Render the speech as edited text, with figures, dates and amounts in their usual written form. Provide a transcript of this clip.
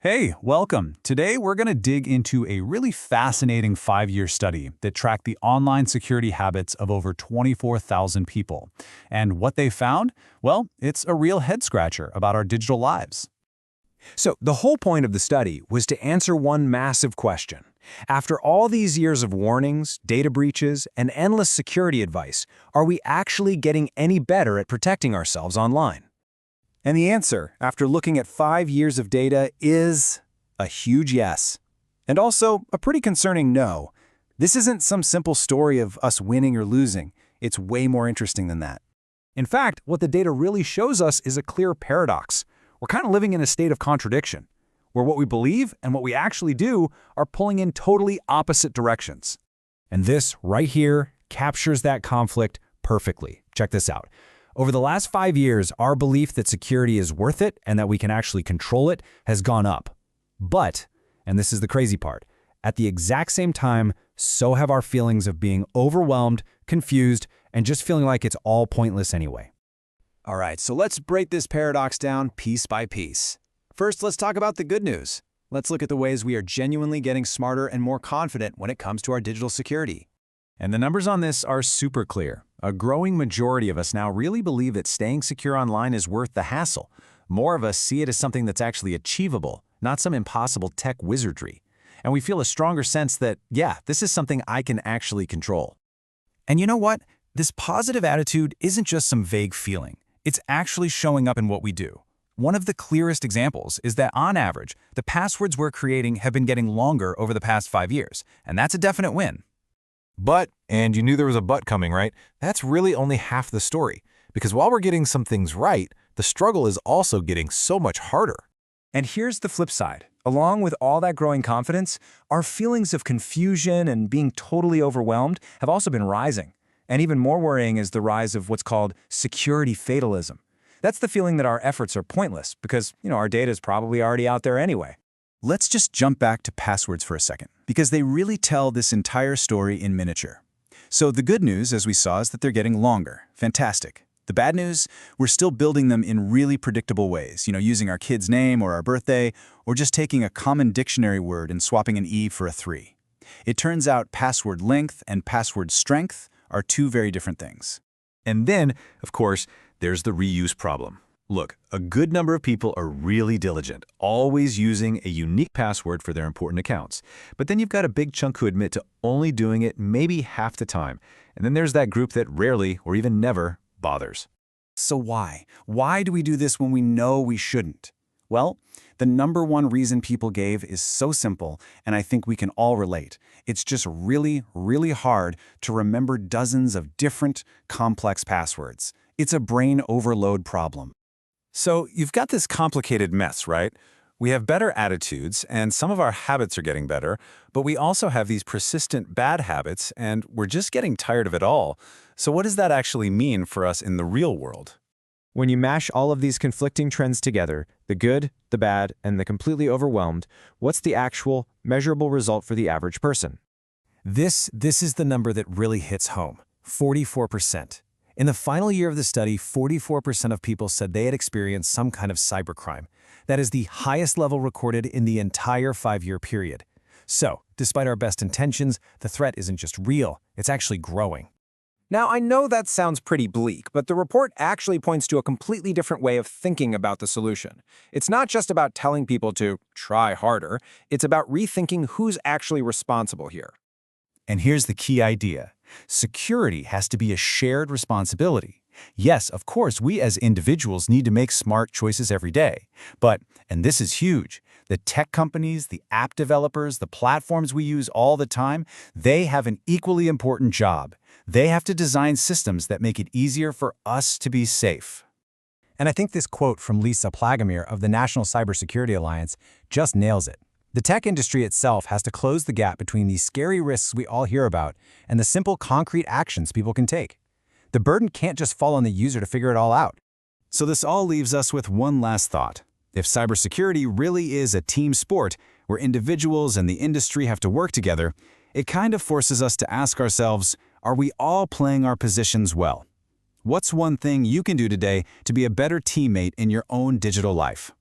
Hey, welcome. Today we're going to dig into a really fascinating 5-year study that tracked the online security habits of over 24,000 people. And what they found? Well, it's a real head-scratcher about our digital lives. So the whole point of the study was to answer one massive question. After all these years of warnings, data breaches, and endless security advice, are we actually getting any better at protecting ourselves online? And the answer, after looking at 5 years of data, is a huge yes. And also a pretty concerning no. This isn't some simple story of us winning or losing. It's way more interesting than that. In fact, what the data really shows us is a clear paradox. We're kind of living in a state of contradiction, where what we believe and what we actually do are pulling in totally opposite directions. And this right here captures that conflict perfectly. Check this out. Over the last 5 years, our belief that security is worth it and that we can actually control it has gone up. But, and this is the crazy part, at the exact same time, so have our feelings of being overwhelmed, confused, and just feeling like it's all pointless anyway. All right, so let's break this paradox down piece by piece. First, let's talk about the good news. Let's look at the ways we are genuinely getting smarter and more confident when it comes to our digital security. And the numbers on this are super clear. A growing majority of us now really believe that staying secure online is worth the hassle. More of us see it as something that's actually achievable, not some impossible tech wizardry. And we feel a stronger sense that, yeah, this is something I can actually control. And you know what? This positive attitude isn't just some vague feeling. It's actually showing up in what we do. One of the clearest examples is that, on average, the passwords we're creating have been getting longer over the past 5 years, and that's a definite win. But, and you knew there was a but coming, right? That's really only half the story. Because while we're getting some things right, the struggle is also getting so much harder. And here's the flip side. Along with all that growing confidence, our feelings of confusion and being totally overwhelmed have also been rising. And even more worrying is the rise of what's called security fatalism. That's the feeling that our efforts are pointless because, our data is probably already out there anyway. Let's just jump back to passwords for a second, because they really tell this entire story in miniature. So the good news, as we saw, is that they're getting longer. Fantastic. The bad news, we're still building them in really predictable ways, using our kid's name or our birthday, or just taking a common dictionary word and swapping an E for a 3. It turns out password length and password strength are two very different things. And then, of course, there's the reuse problem. Look, a good number of people are really diligent, always using a unique password for their important accounts. But then you've got a big chunk who admit to only doing it maybe half the time. And then there's that group that rarely, or even never, bothers. So why? Why do we do this when we know we shouldn't? Well, the number one reason people gave is so simple, and I think we can all relate. It's just really, really hard to remember dozens of different, complex passwords. It's a brain overload problem. So you've got this complicated mess, right? We have better attitudes, and some of our habits are getting better, but we also have these persistent bad habits, and we're just getting tired of it all. So what does that actually mean for us in the real world? When you mash all of these conflicting trends together, the good, the bad, and the completely overwhelmed, what's the actual, measurable result for the average person? This is the number that really hits home, 44%. In the final year of the study, 44% of people said they had experienced some kind of cybercrime. That is the highest level recorded in the entire 5-year period. So, despite our best intentions, the threat isn't just real, it's actually growing. Now, I know that sounds pretty bleak, but the report actually points to a completely different way of thinking about the solution. It's not just about telling people to try harder, it's about rethinking who's actually responsible here. And here's the key idea. Security has to be a shared responsibility. Yes, of course, we as individuals need to make smart choices every day. But, and this is huge, the tech companies, the app developers, the platforms we use all the time, they have an equally important job. They have to design systems that make it easier for us to be safe. And I think this quote from Lisa Plagamir of the National Cybersecurity Alliance just nails it. The tech industry itself has to close the gap between these scary risks we all hear about and the simple, concrete actions people can take. The burden can't just fall on the user to figure it all out. So this all leaves us with one last thought. If cybersecurity really is a team sport where individuals and the industry have to work together, it kind of forces us to ask ourselves, are we all playing our positions well? What's one thing you can do today to be a better teammate in your own digital life?